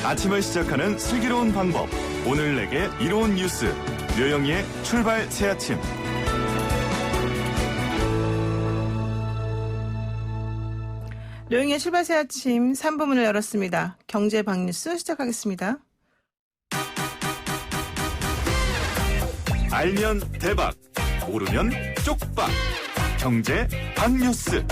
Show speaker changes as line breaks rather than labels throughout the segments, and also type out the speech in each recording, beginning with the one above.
아침을 시작하는 슬기로운 방법. 오늘 내게 이로운 뉴스. 류영희의 출발 새아침.
류영희의 출발 새아침 3부문을 열었습니다. 경제 박뉴스 시작하겠습니다.
알면 대박. 모르면 쪽박. 경제 박뉴스.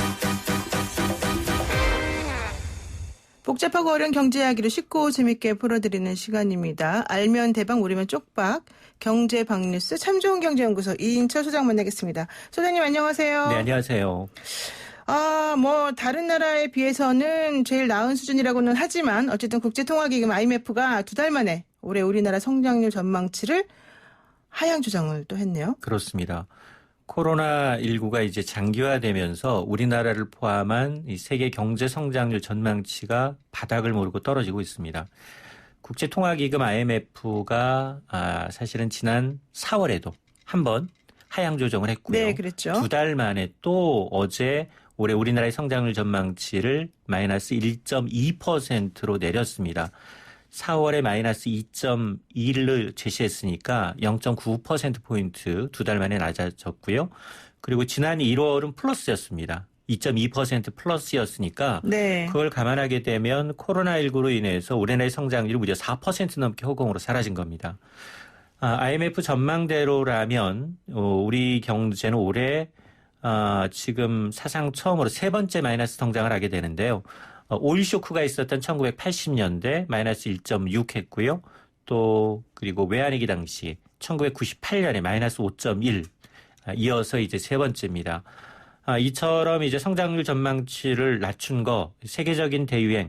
복잡하고 어려운 경제 이야기를 쉽고 재밌게 풀어드리는 시간입니다. 알면 대박, 모르면 쪽박. 경제 박뉴스 참좋은경제연구소 이인철 소장 만나겠습니다. 소장님 안녕하세요.
네, 안녕하세요.
다른 나라에 비해서는 제일 나은 수준이라고는 하지만 어쨌든 국제통화기금 IMF가 2달 만에 올해 우리나라 성장률 전망치를 하향 조정을 또 했네요.
그렇습니다. 코로나19가 이제 장기화되면서 우리나라를 포함한 이 세계 경제 성장률 전망치가 바닥을 모르고 떨어지고 있습니다. 국제통화기금 IMF가 사실은 지난 4월에도 한번 하향 조정을 했고요.
네, 그랬죠. 2달
만에 또 어제 올해 우리나라의 성장률 전망치를 마이너스 1.2%로 내렸습니다. 4월에 마이너스 2.1을 제시했으니까 0.9%포인트 2달 만에 낮아졌고요. 그리고 지난 1월은 플러스였습니다. 2.2% 플러스였으니까
네.
그걸 감안하게 되면 코로나19로 인해서 우리나라의 성장률이 무려 4% 넘게 허공으로 사라진 겁니다. IMF 전망대로라면 우리 경제는 올해 지금 사상 처음으로 세 번째 마이너스 성장을 하게 되는데요. 오일 쇼크가 있었던 1980년대 마이너스 1.6 했고요. 또 그리고 외환위기 당시 1998년에 마이너스 5.1 이어서 이제 세 번째입니다. 이처럼 이제 성장률 전망치를 낮춘 거 세계적인 대유행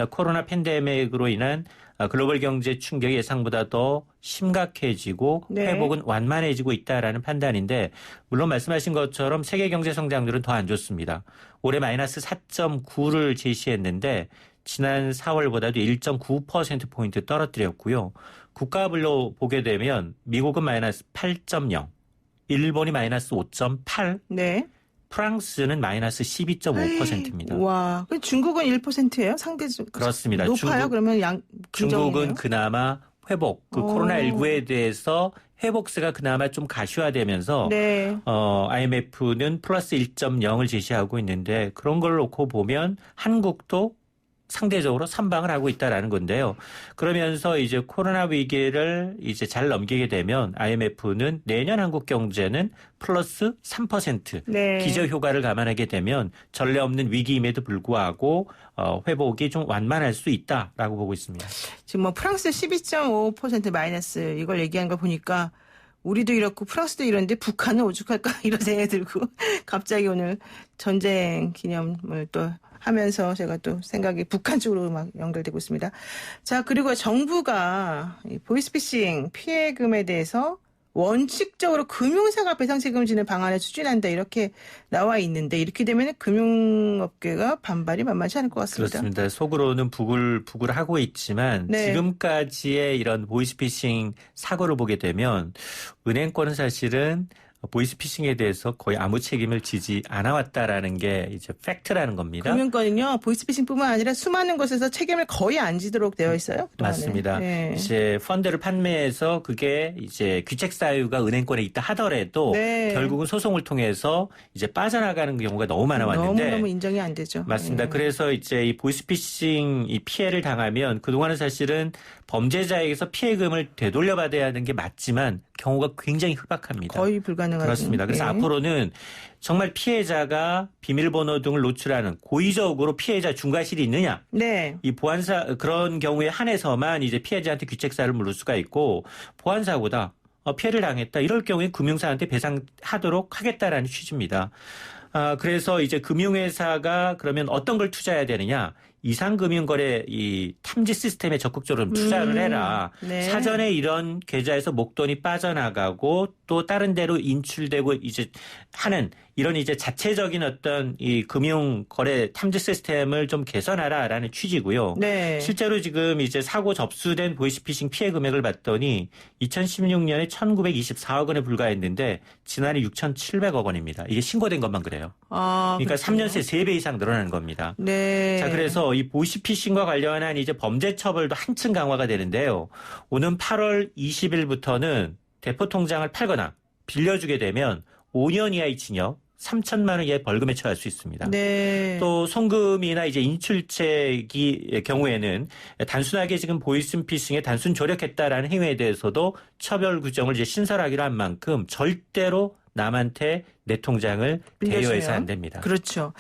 코로나 팬데믹으로 인한 글로벌 경제 충격이 예상보다 더 심각해지고
네.
회복은 완만해지고 있다라는 판단인데 물론 말씀하신 것처럼 세계 경제 성장률은 더 안 좋습니다. 올해 마이너스 4.9를 제시했는데 지난 4월보다도 1.9%포인트 떨어뜨렸고요. 국가별로 보게 되면 미국은 마이너스 8.0, 일본이 마이너스 5.8,
네.
프랑스는 마이너스 12.5%입니다.
와, 중국은 1%예요? 상대적으로
그렇습니다.
높아요? 그러면
중국은 그나마 회복, 코로나19에 대해서 회복세가 그나마 좀 가시화되면서
네.
IMF는 플러스 1.0을 제시하고 있는데 그런 걸 놓고 보면 한국도 상대적으로 선방을 하고 있다라는 건데요. 그러면서 이제 코로나 위기를 이제 잘 넘기게 되면 IMF는 내년 한국 경제는 플러스 3%
네.
기저 효과를 감안하게 되면 전례 없는 위기임에도 불구하고 회복이 좀 완만할 수 있다라고 보고 있습니다.
지금 프랑스 12.5% 마이너스 이걸 얘기하는 거 보니까 우리도 이렇고 프랑스도 이런데 북한은 오죽할까 이런 생각이 들고 갑자기 오늘 전쟁 기념을 또 하면서 제가 또 생각이 북한 쪽으로 막 연결되고 있습니다. 자, 그리고 정부가 보이스피싱 피해금에 대해서 원칙적으로 금융사가 배상 책임을 지는 방안을 추진한다 이렇게 나와 있는데 이렇게 되면 금융업계가 반발이 만만치 않을 것 같습니다.
그렇습니다. 속으로는 부글부글하고 있지만
네.
지금까지의 이런 보이스피싱 사고를 보게 되면 은행권은 사실은 보이스피싱에 대해서 거의 아무 책임을 지지 않아왔다라는 게 이제 팩트라는 겁니다.
금융권은요 보이스피싱뿐만 아니라 수많은 곳에서 책임을 거의 안 지도록 되어 있어요. 그동안에.
맞습니다.
네.
이제 펀드를 판매해서 그게 이제 귀책 사유가 은행권에 있다 하더라도
네.
결국은 소송을 통해서 이제 빠져나가는 경우가 너무 많아 왔는데
너무 인정이 안 되죠.
맞습니다.
네.
그래서 이제 이 보이스피싱 이 피해를 당하면 그동안은 사실은 범죄자에게서 피해금을 되돌려받아야 하는 게 맞지만 경우가 굉장히 희박합니다.
거의 불가능하죠.
그렇습니다. 그래서
네.
앞으로는 정말 피해자가 비밀번호 등을 노출하는 고의적으로 피해자 중과실이 있느냐.
네.
이 보안사 그런 경우에 한해서만 이제 피해자한테 귀책사를 물을 수가 있고 보안사고다. 피해를 당했다. 이럴 경우에 금융사한테 배상하도록 하겠다라는 취지입니다. 그래서 이제 금융회사가 그러면 어떤 걸 투자해야 되느냐. 이상금융거래 이 탐지 시스템에 적극적으로 투자를 해라.
네.
사전에 이런 계좌에서 목돈이 빠져나가고 또 다른 데로 인출되고 이제 하는 이런 이제 자체적인 어떤 이 금융 거래 탐지 시스템을 좀 개선하라라는 취지고요.
네.
실제로 지금 이제 사고 접수된 보이스피싱 피해 금액을 봤더니 2016년에 1,924억 원에 불과했는데 지난해 6,700억 원입니다. 이게 신고된 것만 그래요. 그러니까 3년 새 3배 이상 늘어나는 겁니다.
네.
자, 그래서 이 보이스피싱과 관련한 이제 범죄 처벌도 한층 강화가 되는데요. 오는 8월 20일부터는 대포 통장을 팔거나 빌려주게 되면 5년 이하의 징역, 3천만 원 이하의 벌금에 처할 수 있습니다.
네.
또 송금이나 이제 인출책의 경우에는 단순하게 지금 보이스피싱에 단순 조력했다라는 행위에 대해서도 처벌 규정을 이제 신설하기로 한 만큼 절대로 남한테 내 통장을 대여해서 안 됩니다.
그렇죠.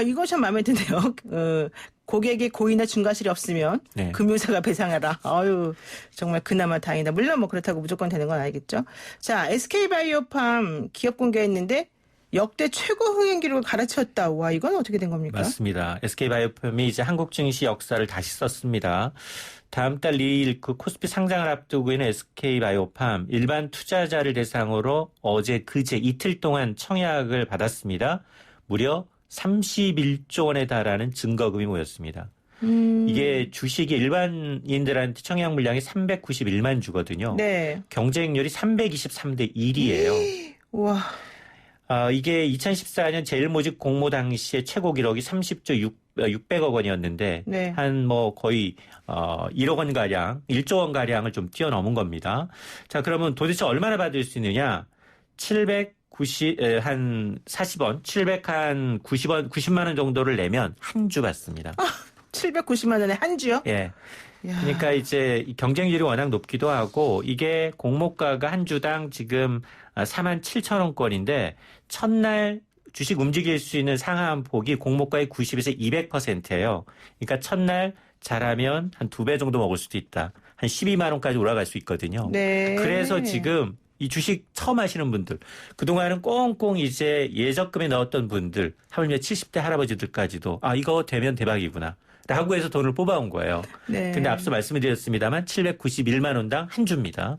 이거 참 마음에 드네요. 고객의 고의나 중과실이 없으면
네.
금융사가 배상하라. 아유, 정말 그나마 다행이다. 물론 뭐 그렇다고 무조건 되는 건 아니겠죠. 자, SK바이오팜 기업 공개했는데 역대 최고 흥행 기록을 갈아치웠다. 와, 이건 어떻게 된 겁니까?
맞습니다. SK바이오팜이 이제 한국 증시 역사를 다시 썼습니다. 다음 달 2일 그 코스피 상장을 앞두고 있는 SK바이오팜 일반 투자자를 대상으로 어제 그제 이틀 동안 청약을 받았습니다. 무려 31조 원에 달하는 증거금이 모였습니다. 이게 주식이 일반인들한테 청약 물량이 391만 주거든요.
네.
경쟁률이 323대 1이에요.
와.
이게 2014년 제일모직 공모 당시의 최고 기록이 30조 600억 원이었는데
네.
한 뭐 거의 1억 원 가량, 1조 원 가량을 좀 뛰어넘은 겁니다. 자, 그러면 도대체 얼마나 받을 수 있느냐? 90만 원 정도를 내면 한 주 받습니다.
790만 원에 한 주요?
예.
야.
그러니까 이제 경쟁률이 워낙 높기도 하고 이게 공모가가 한 주당 지금 47,000원권인데 첫날 주식 움직일 수 있는 상한폭이 공모가의 90에서 200%예요. 그러니까 첫날 잘하면 한 2배 정도 먹을 수도 있다. 한 12만 원까지 올라갈 수 있거든요.
네.
그래서 지금 이 주식 처음 하시는 분들, 그동안은 꽁꽁 이제 예적금에 넣었던 분들, 하물며 70대 할아버지들까지도 이거 되면 대박이구나. 라고 해서 돈을 뽑아온 거예요.
네.
근데 앞서 말씀을 드렸습니다만 791만 원당 한 주입니다.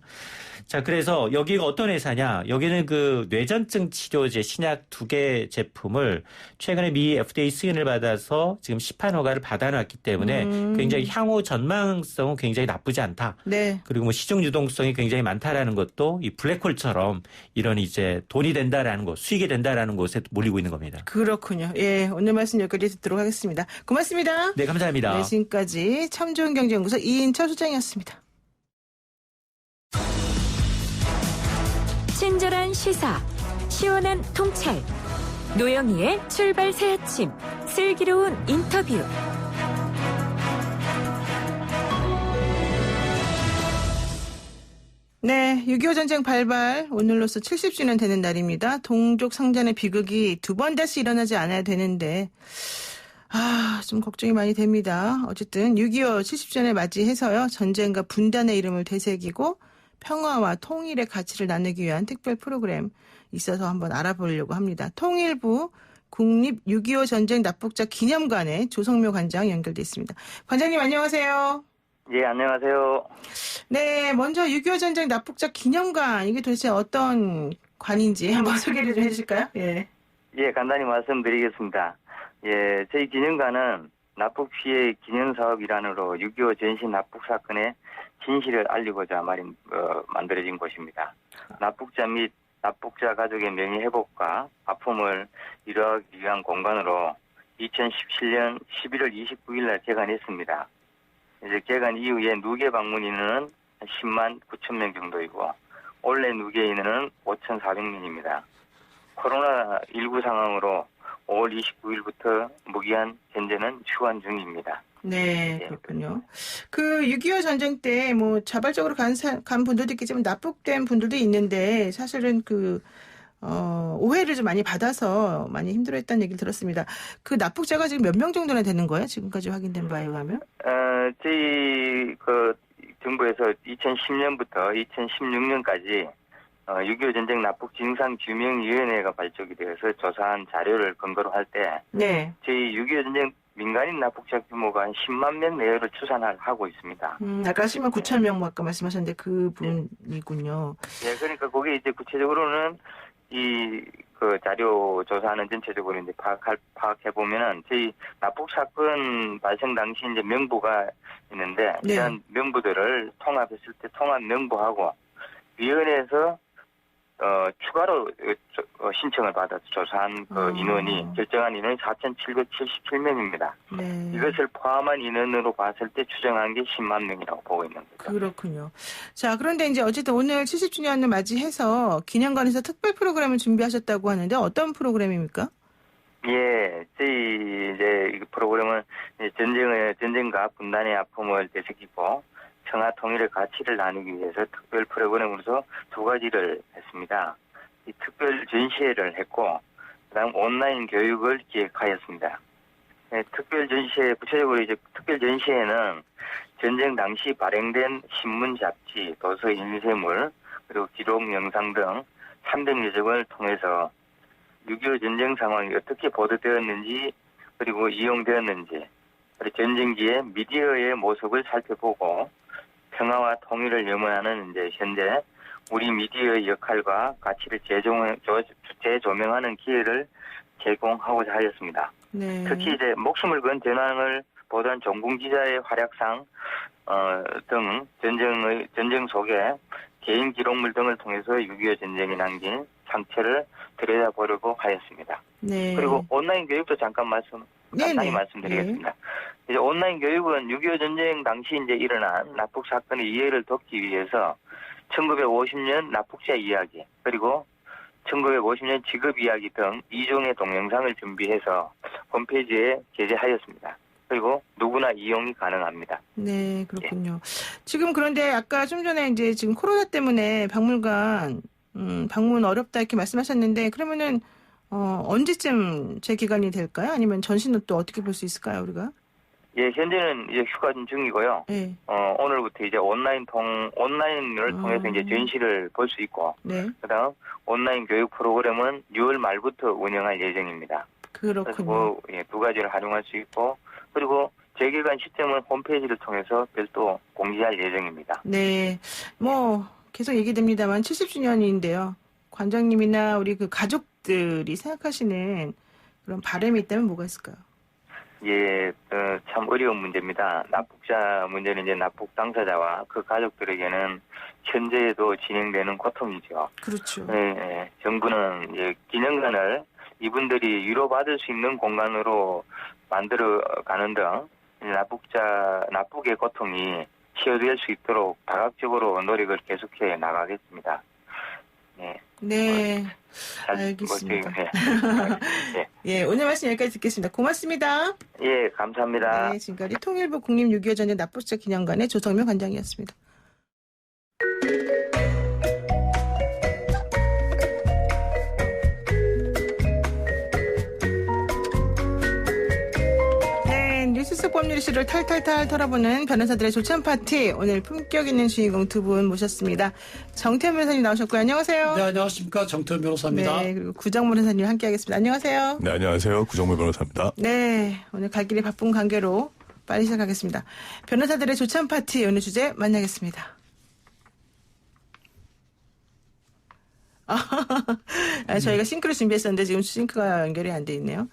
자, 그래서 여기가 어떤 회사냐? 여기는 그 뇌전증 치료제 신약 2개 제품을 최근에 미 FDA 승인을 받아서 지금 시판 허가를 받아놨기 때문에 굉장히 향후 전망성은 굉장히 나쁘지 않다.
네.
그리고 뭐 시중 유동성이 굉장히 많다라는 것도 이 블랙홀처럼 이런 이제 돈이 된다라는 곳, 수익이 된다라는 곳에 몰리고 있는 겁니다.
그렇군요. 예, 오늘 말씀 여기까지 듣도록 하겠습니다. 고맙습니다.
네, 감사합니다.
네, 지금까지 참 좋은 경제연구소 이인철 소장이었습니다.
친절한 시사, 시원한 통찰, 노영희의 출발 새 아침, 슬기로운 인터뷰.
네, 6.25 전쟁 발발 오늘로써 70주년 되는 날입니다. 동족 상잔의 비극이 두 번 다시 일어나지 않아야 되는데 좀 걱정이 많이 됩니다. 어쨌든 6.25 70주년을 맞이해서요. 전쟁과 분단의 이름을 되새기고 평화와 통일의 가치를 나누기 위한 특별 프로그램 있어서 한번 알아보려고 합니다. 통일부 국립 6.25 전쟁 납북자 기념관에 조성묘 관장 연결돼 있습니다. 관장님 안녕하세요.
예, 안녕하세요.
네, 먼저 6.25 전쟁 납북자 기념관 이게 도대체 어떤 관인지 한번 소개를 좀 해주실까요? 예.
예, 간단히 말씀드리겠습니다. 예, 저희 기념관은 납북 피해 기념 사업 일환으로 6.25 전신 납북 사건의 진실을 알리고자 만들어진 곳입니다. 납북자 및 납북자 가족의 명예 회복과 아픔을 이루기 위한 공간으로 2017년 11월 29일 날 개관했습니다. 이제 개관 이후에 누계 방문 인원은 10만 9천 명 정도이고 올해 누계 인원은 5,400명입니다. 코로나19 상황으로 5월 29일부터 무기한 현재는 휴관 중입니다.
네, 그렇군요. 그 6.25 전쟁 때 뭐 자발적으로 간 분들도 있겠지만 납북된 분들도 있는데 사실은 오해를 좀 많이 받아서 많이 힘들어했다는 얘기를 들었습니다. 그 납북자가 지금 몇 명 정도나 되는 거예요? 지금까지 확인된 바에 의하면?
저희 정부에서 2010년부터 2016년까지 6.25 전쟁 납북 진상규명위원회가 발족이 되어서 조사한 자료를 근거로 할 때
네.
저희 6.25 전쟁 민간인 납북자 규모가 한 10만 명 내외로 추산하고 있습니다.
아까 10만 9천 명 아까 말씀하셨는데 그 분이군요.
예, 그러니까 거기에 이제 구체적으로는 그 자료 조사하는 전체적으로 이제 파악해 보면은 저희 납북 사건 발생 당시 이제 명부가 있는데
네.
이런 명부들을 통합했을 때 통합 명부하고 위원회에서 추가로 신청을 받아서 조사한 그 인원이 결정한 인원이 4,777명입니다.
네.
이것을 포함한 인원으로 봤을 때 추정한 게 10만 명이라고 보고 있는 거죠.
그렇군요. 자, 그런데 이제 어쨌든 오늘 70주년을 맞이해서 기념관에서 특별 프로그램을 준비하셨다고 하는데 어떤 프로그램입니까?
예, 저희 이제 이 프로그램은 전쟁과 분단의 아픔을 되새기고 평화 통일의 가치를 나누기 위해서 특별 프로그램으로서 두 가지를 했습니다. 이 특별 전시회를 했고, 그다음 온라인 교육을 기획하였습니다. 네, 특별 전시회 구체적으로 이제 특별 전시회는 전쟁 당시 발행된 신문, 잡지, 도서, 인쇄물 그리고 기록 영상 등 300여 점을 통해서 6.25 전쟁 상황이 어떻게 보도되었는지 그리고 이용되었는지 그리고 전쟁기의 미디어의 모습을 살펴보고 평화와 통일을 염원하는 이제 현재 우리 미디어의 역할과 가치를 재조명하는 기회를 제공하고자 하였습니다.
네.
특히 이제 목숨을 건 전황을 보도한 종군 기자의 활약상 등 전쟁 속에 개인 기록물 등을 통해서 6.25 전쟁이 남긴 상처를 들여다보려고 하였습니다.
네.
그리고 온라인 교육도 잠깐 간단히 말씀드리겠습니다. 이제 온라인 교육은 6.25 전쟁 당시 이제 일어난 납북 사건의 이해를 돕기 위해서 1950년 납북자 이야기 그리고 1950년 직업 이야기 등 2종의 동영상을 준비해서 홈페이지에 게재하였습니다. 그리고 누구나 이용이 가능합니다.
네, 그렇군요. 지금 그런데 아까 좀 전에 이제 지금 코로나 때문에 박물관 방문 어렵다 이렇게 말씀하셨는데 그러면은 언제쯤 재기관이 될까요? 아니면 전시는 또 어떻게 볼 수 있을까요, 우리가?
예, 현재는 이제 휴가 중이고요.
네.
오늘부터 이제 온라인을 통해서 이제 전시를 볼 수 있고,
네.
그다음 온라인 교육 프로그램은 6월 말부터 운영할 예정입니다. 그래서
그렇군요.
두 가지를 활용할 수 있고, 그리고 재개관 시점은 홈페이지를 통해서 별도 공지할 예정입니다.
네. 뭐 계속 얘기됩니다만 70주년인데요. 관장님이나 우리 그 가족들이 생각하시는 그런 바람이 있다면 뭐가 있을까요?
예, 참 어려운 문제입니다. 납북자 문제는 이제 납북 당사자와 그 가족들에게는 현재에도 진행되는 고통이죠.
그렇죠.
네, 정부는 이제 기념관을 이분들이 위로받을 수 있는 공간으로 만들어 가는 등 납북의 고통이 치유될 수 있도록 다각적으로 노력을 계속해 나가겠습니다. 네.
네. 알겠습니다.
네.
예, 오늘 말씀 여기까지 듣겠습니다. 고맙습니다.
예, 감사합니다.
네, 지금까지 통일부 국립 6.25 전쟁 납북자 기념관의 조성명 관장이었습니다. 네, 뉴스 속 법률 이슈를 탈탈탈 털어보는 변호사들의 조찬 파티. 오늘 품격 있는 주인공 두 분 모셨습니다. 정태현 변호사님 나오셨고요. 안녕하세요.
네, 안녕하십니까. 정태현 변호사입니다.
네, 그리고 구정문 변호사님 함께하겠습니다. 안녕하세요.
네, 안녕하세요. 구정물 변호사입니다.
네, 오늘 갈 길이 바쁜 관계로 빨리 시작하겠습니다. 변호사들의 조찬 파티 오늘 주제 만나겠습니다. 저희가 싱크를 준비했었는데 지금 싱크가 연결이 안 돼 있네요.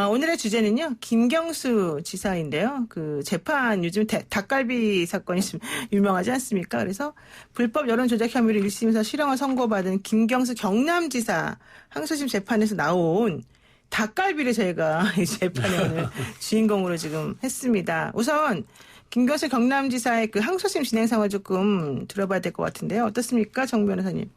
오늘의 주제는요, 김경수 지사인데요. 그 재판 요즘 닭갈비 사건이 좀 유명하지 않습니까? 그래서 불법 여론 조작 혐의로 1심에서 실형을 선고받은 김경수 경남지사 항소심 재판에서 나온 닭갈비를 저희가 이 재판에 오늘 주인공으로 지금 했습니다. 우선 김경수 경남지사의 그 항소심 진행 상황을 조금 들어봐야 될 것 같은데요. 어떻습니까, 정 변호사님?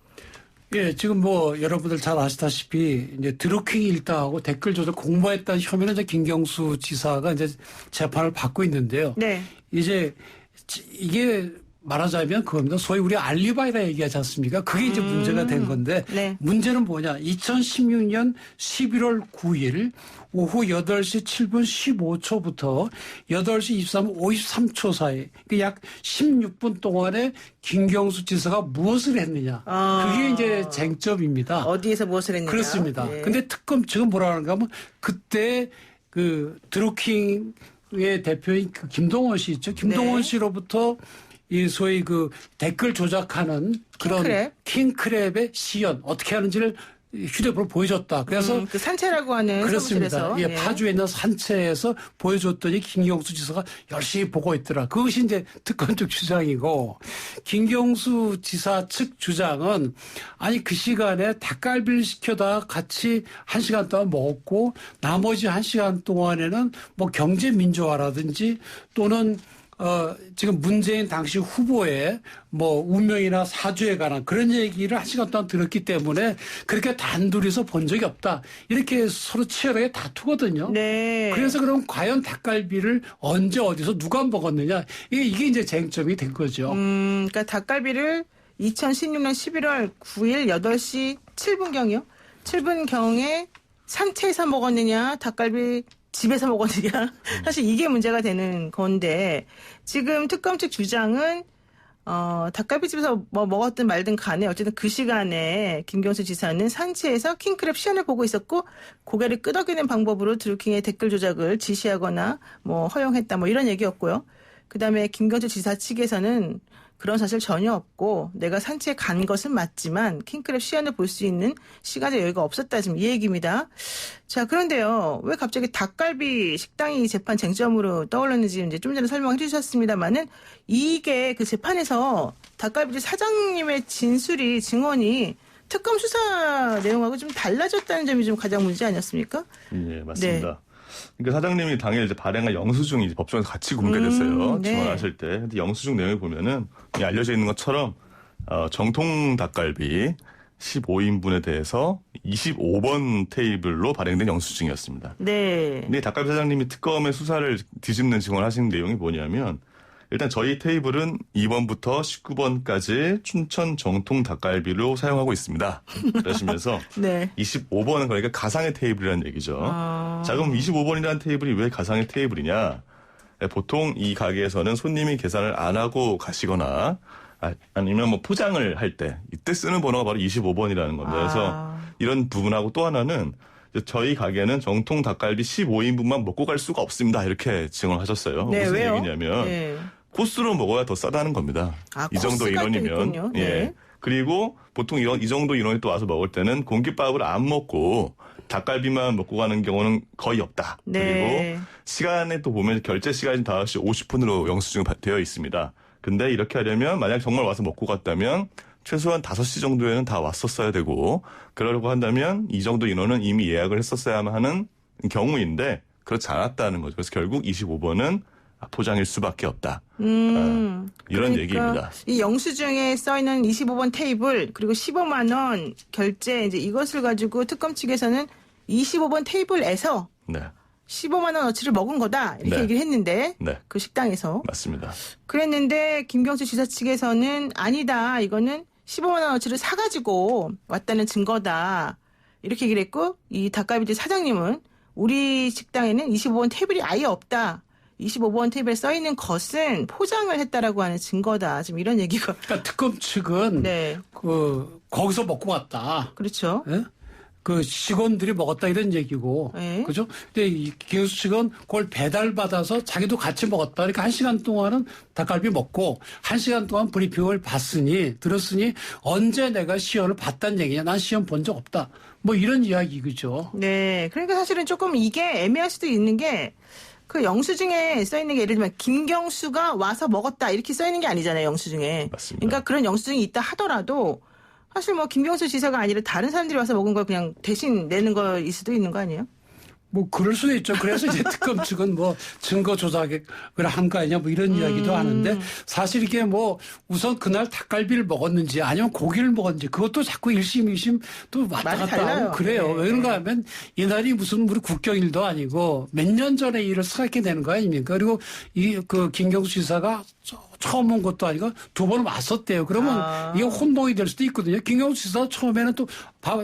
예, 지금 뭐 여러분들 잘 아시다시피 이제 드루킹 일당하고 댓글 조작 공모했다는 혐의로 이제 김경수 지사가 이제 재판을 받고 있는데요.
네.
이제 이게 말하자면 그겁니다. 소위 우리 알리바이라 얘기하지 않습니까? 그게 이제 문제가 된 건데
네.
문제는 뭐냐? 2016년 11월 9일 오후 8시 7분 15초부터 8시 53초 사이 약 16분 동안에 김경수 지사가 무엇을 했느냐. 그게 이제 쟁점입니다.
어디에서 무엇을 했느냐.
그렇습니다.
네.
근데 특검 지금 뭐라 하는가 하면 그때 그 드루킹의 대표인 그 김동원 씨 있죠. 김동원
네.
씨로부터 이 소위 그 댓글 조작하는 그런
킹크랩?
킹크랩의 시연 어떻게 하는지를 휴대폰을 보여줬다. 그래서
그 산채라고 하는
그렇습니다.
사무실에서.
예,
네.
파주에 있는 산채에서 보여줬더니 김경수 지사가 열심히 보고 있더라. 그것이 이제 특검 측 주장이고, 김경수 지사 측 주장은 아니 그 시간에 닭갈비를 시켜다 같이 1시간 동안 먹었고 나머지 1시간 동안에는 뭐 경제 민주화라든지 또는 지금 문재인 당시 후보의 뭐 운명이나 사주에 관한 그런 얘기를 1시간 동안 들었기 때문에 그렇게 단둘이서 본 적이 없다. 이렇게 서로 치열하게 다투거든요.
네.
그래서 그럼 과연 닭갈비를 언제 어디서 누가 먹었느냐. 이게 이제 쟁점이 된 거죠.
그러니까 닭갈비를 2016년 11월 9일 8시 7분경이요. 7분경에 산채에서 먹었느냐, 닭갈비 집에서 먹었느냐. 사실 이게 문제가 되는 건데, 지금 특검 측 주장은 닭갈비집에서 뭐 먹었든 말든 간에 어쨌든 그 시간에 김경수 지사는 산채에서 킹크랩 시연을 보고 있었고 고개를 끄덕이는 방법으로 드루킹의 댓글 조작을 지시하거나 뭐 허용했다 뭐 이런 얘기였고요. 그다음에 김경수 지사 측에서는 그런 사실 전혀 없고 내가 산채에 간 것은 맞지만 킹크랩 시연을 볼 수 있는 시간적 여유가 없었다. 지금 이 얘기입니다. 자, 그런데요. 왜 갑자기 닭갈비 식당이 재판 쟁점으로 떠올랐는지 이제 좀 전에 설명해 주셨습니다만은 이게 그 재판에서 닭갈비집 사장님의 진술이 증언이 특검 수사 내용하고 좀 달라졌다는 점이 좀 가장 문제 아니었습니까?
예, 맞습니다.
네.
그러니까 사장님이 당일 이제 발행한 영수증이 이제 법정에서 같이 공개됐어요.
네.
증언하실 때. 근데 영수증 내용을 보면은 알려져 있는 것처럼 정통 닭갈비 15인분에 대해서 25번 테이블로 발행된 영수증이었습니다.
네.
근데 닭갈비 사장님이 특검의 수사를 뒤집는 증언하신 내용이 뭐냐면 일단 저희 테이블은 2번부터 19번까지 춘천 정통 닭갈비로 사용하고 있습니다. 그러시면서
네.
25번은 그러니까 가상의 테이블이라는 얘기죠. 자, 그럼 25번이라는 테이블이 왜 가상의 테이블이냐? 보통 이 가게에서는 손님이 계산을 안 하고 가시거나 아니면 뭐 포장을 할 때 이때 쓰는 번호가 바로 25번이라는 겁니다. 그래서 이런 부분하고 또 하나는 저희 가게는 정통 닭갈비 15인분만 먹고 갈 수가 없습니다. 이렇게 증언하셨어요.
네,
무슨
왜요?
얘기냐면
네.
코스로 먹어야 더 싸다는 겁니다. 이 정도
코스가 또
인원이면.
있군요. 네.
예. 그리고 보통 이 정도 인원이 또 와서 먹을 때는 공깃밥을 안 먹고 닭갈비만 먹고 가는 경우는 거의 없다.
네.
그리고 시간에 또 보면 결제 시간이 5시 50분으로 영수증이 되어 있습니다. 근데 이렇게 하려면 만약 정말 와서 먹고 갔다면 최소한 5시 정도에는 다 왔었어야 되고 그러려고 한다면 이 정도 인원은 이미 예약을 했었어야만 하는 경우인데 그렇지 않았다는 거죠. 그래서 결국 25번은 포장일 수밖에 없다. 이런
그러니까
얘기입니다.
이 영수증에 써 있는 25번 테이블 그리고 15만 원 결제 이제 이것을 가지고 특검 측에서는 25번 테이블에서
네.
15만 원어치를 먹은 거다 이렇게
네.
얘기를 했는데
네.
그 식당에서
맞습니다.
그랬는데 김경수 지사 측에서는 아니다 이거는 15만 원어치를 사가지고 왔다는 증거다 이렇게 얘기를 했고 이 닭갈비집 사장님은 우리 식당에는 25번 테이블이 아예 없다. 25번 테이블에 써 있는 것은 포장을 했다라고 하는 증거다. 지금 이런 얘기가.
그러니까 특검 측은
네.
거기서 먹고 갔다.
그렇죠.
예? 그 직원들이 먹었다 이런 얘기고,
네.
그죠? 근데 이 김경수 측은 그걸 배달받아서 자기도 같이 먹었다. 그러니까 1시간 동안은 닭갈비 먹고 1시간 동안 브리핑을 들었으니 언제 내가 시연을 봤다는 얘기냐? 난 시연 본 적 없다. 뭐 이런 이야기 그죠?
네. 그러니까 사실은 조금 이게 애매할 수도 있는 게 그 영수증에 써 있는 게 예를 들면 김경수가 와서 먹었다 이렇게 써 있는 게 아니잖아요. 영수증에.
맞습니다.
그러니까 그런 영수증이 있다 하더라도 사실 뭐 김경수 지사가 아니라 다른 사람들이 와서 먹은 걸 그냥 대신 내는 거일 수도 있는 거 아니에요?
뭐 그럴 수도 있죠. 그래서 이제 특검 측은 뭐 증거 조작을 한 거 아니냐 뭐 이런 이야기도 하는데 사실 이게 뭐 우선 그날 닭갈비를 먹었는지 아니면 고기를 먹었는지 그것도 자꾸 1심 2심 또 왔다
말이
갔다
달라요.
하고 그래요.
네.
왜 그런가 하면 이날이 무슨 우리 국경일도 아니고 몇 년 전에 일을 생각해 내는 거 아닙니까? 그리고 그 김경수 지사가 처음 온 것도 아니고 2번 왔었대요. 그러면 이게 혼동이 될 수도 있거든요. 김경수 지사 처음에는 또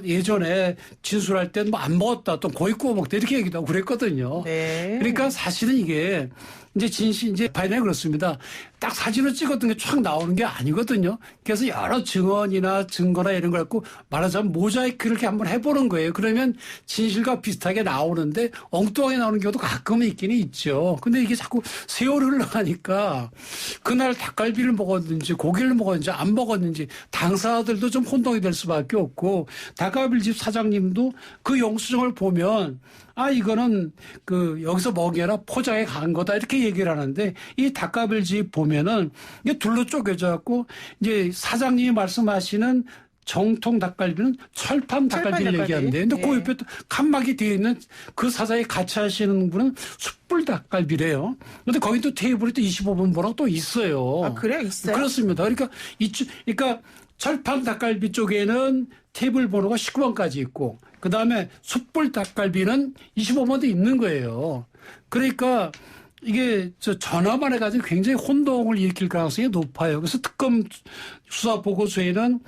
예전에 진술할 때 뭐 안 먹었다 또 고기 구워 먹다 이렇게 얘기도 하고 그랬거든요.
네.
그러니까 사실은 이게 이제 바이든이 그렇습니다. 딱 사진을 찍었던 게 촥 나오는 게 아니거든요. 그래서 여러 증언이나 증거나 이런 걸 갖고 말하자면 모자이크를 이렇게 한번 해보는 거예요. 그러면 진실과 비슷하게 나오는데 엉뚱하게 나오는 경우도 가끔은 있기는 있죠. 근데 이게 자꾸 세월이 흘러가니까 그날 닭갈비를 먹었는지 고기를 먹었는지 안 먹었는지 당사자들도 좀 혼동이 될 수밖에 없고 닭갈비집 사장님도 그 영수증을 보면 이거는 여기서 먹여라 포장해 간 거다 이렇게 얘기를 하는데 이 닭갈비집 보면은 이게 둘로 쪼개져 갖고 이제 사장님이 말씀하시는 정통 닭갈비는 철판 닭갈비를 얘기하는데 근데 그 옆에 또 칸막이 되어 있는 그 사장이 같이 하시는 분은 숯불 닭갈비래요. 근데 거기 또 테이블에 또 25분 번호가 또 있어요.
아, 그래요? 있어요?
그렇습니다. 그러니까 철판 닭갈비 쪽에는 테이블 번호가 19번까지 있고 그다음에 숯불 닭갈비는 25번도 있는 거예요. 그러니까 이게 전화만 해가지고 굉장히 혼동을 일으킬 가능성이 높아요. 그래서 특검 수사 보고서에는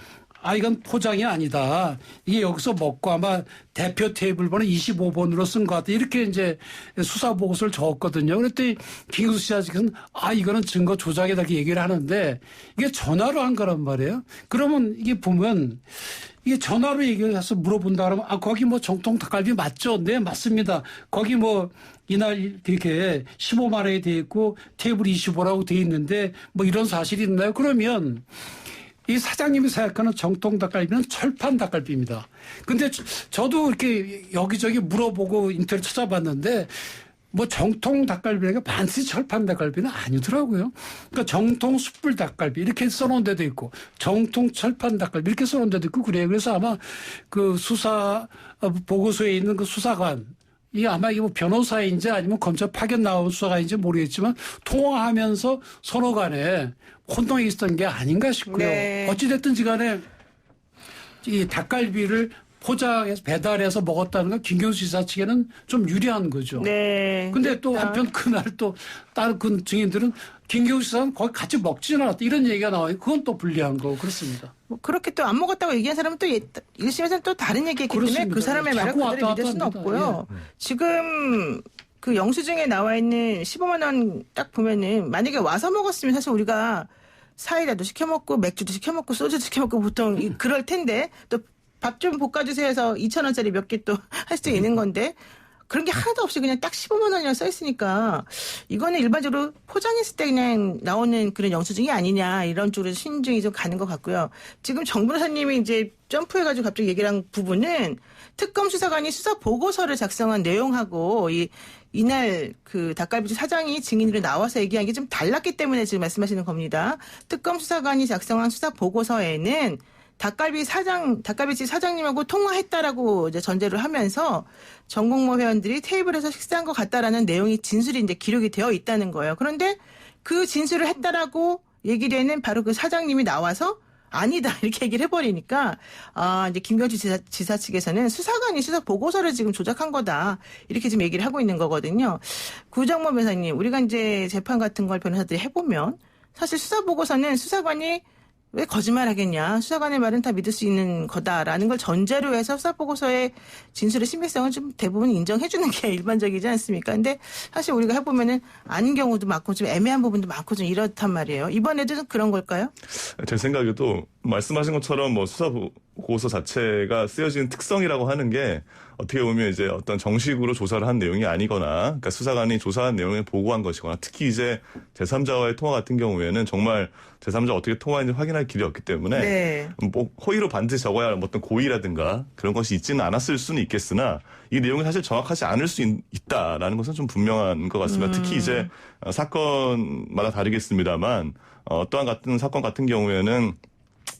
이건 포장이 아니다. 이게 여기서 먹고 아마 대표 테이블 번호 25번으로 쓴 것 같다. 이렇게 이제 수사 보고서를 적었거든요. 그랬더니 김경수 씨는 이거는 증거 조작이다 이렇게 얘기를 하는데 이게 전화로 한 거란 말이에요. 그러면 이게 보면 이게 전화로 얘기를 해서 물어본다 그러면 거기 뭐 정통 닭갈비 맞죠? 네, 맞습니다. 거기 뭐 이날 이렇게 15만 원에 돼 있고 테이블 25라고 돼 있는데 뭐 이런 사실이 있나요? 그러면 이 사장님이 생각하는 정통 닭갈비는 철판 닭갈비입니다. 근데 저도 이렇게 여기저기 물어보고 인터넷 찾아봤는데 뭐 정통 닭갈비가 반드시 철판 닭갈비는 아니더라고요. 그러니까 정통 숯불 닭갈비 이렇게 써놓은 데도 있고 정통 철판 닭갈비 이렇게 써놓은 데도 있고 그래요. 그래서 아마 그 수사 보고서에 있는 그 수사관 이 아마 이게 뭐 변호사인지 아니면 검찰 파견 나온 수사관인지 모르겠지만 통화하면서 서로 간에 혼동이 있었던 게 아닌가 싶고요.
네.
어찌됐든지 간에 이 닭갈비를 포장해서 배달해서 먹었다는 건 김경수 지사 측에는 좀 유리한 거죠.
네.
근데 또 한편 그날 또 다른 그 증인들은 김경수 지사는 거기 같이 먹지는 않았다. 이런 얘기가 나와요. 그건 또 불리한 거고 그렇습니다.
뭐 그렇게 또 안 먹었다고 얘기한 사람은 또 1심에서는 또 다른 얘기했기 때문에
그렇습니다.
그 사람의 말을
자꾸
그대로
왔다
믿을 수는
갔다
없고요.
합니다.
지금 그 영수증에 나와 있는 15만 원 딱 보면은 만약에 와서 먹었으면 사실 우리가 사이다도 시켜 먹고 맥주도 시켜 먹고 소주도 시켜 먹고 보통 그럴 텐데 또 밥 좀 볶아주세요 해서 2,000원짜리 몇 개 또 할 수 있는 건데 그런 게 하나도 없이 그냥 딱 15만 원이나 써 있으니까 이거는 일반적으로 포장했을 때 그냥 나오는 그런 영수증이 아니냐 이런 쪽으로 신중히 좀 가는 것 같고요. 지금 정 변호사님이 이제 점프해가지고 갑자기 얘기를 한 부분은 특검 수사관이 수사 보고서를 작성한 내용하고 이날 그 닭갈비집 사장이 증인으로 나와서 얘기한 게 좀 달랐기 때문에 지금 말씀하시는 겁니다. 특검 수사관이 작성한 수사 보고서에는 닭갈비집 사장님하고 통화했다라고 이제 전제를 하면서 전공모 회원들이 테이블에서 식사한 것 같다라는 내용이 진술이 이제 기록이 되어 있다는 거예요. 그런데 그 진술을 했다라고 얘기되는 바로 그 사장님이 나와서 아니다 이렇게 얘기를 해버리니까 이제 김경주 지사 측에서는 수사관이 수사 보고서를 지금 조작한 거다 이렇게 지금 얘기를 하고 있는 거거든요. 구정모 변호사님, 우리가 이제 재판 같은 걸 변호사들이 해보면 사실 수사 보고서는 수사관이 왜 거짓말하겠냐. 수사관의 말은 다 믿을 수 있는 거다라는 걸 전제로 해서 수사보고서의 진술의 신빙성을 좀 대부분 인정해 주는 게 일반적이지 않습니까? 근데 사실 우리가 해보면은 아닌 경우도 많고 좀 애매한 부분도 많고 좀 이렇단 말이에요. 이번에도 좀 그런 걸까요?
제 생각에도 말씀하신 것처럼 뭐 수사 보고서 자체가 쓰여지는 특성이라고 하는 게 어떻게 보면 이제 어떤 정식으로 조사를 한 내용이 아니거나 그러니까 수사관이 조사한 내용을 보고한 것이거나 특히 이제 제3자와의 통화 같은 경우에는 정말 제3자 어떻게 통화했는지 확인할 길이 없기 때문에
네. 뭐
허위로 반드시 적어야 할 어떤 고의라든가 그런 것이 있지는 않았을 수는 있겠으나 이 내용이 사실 정확하지 않을 수 있다라는 것은 좀 분명한 것 같습니다. 특히 이제 사건마다 다르겠습니다만 또한 같은 사건 같은 경우에는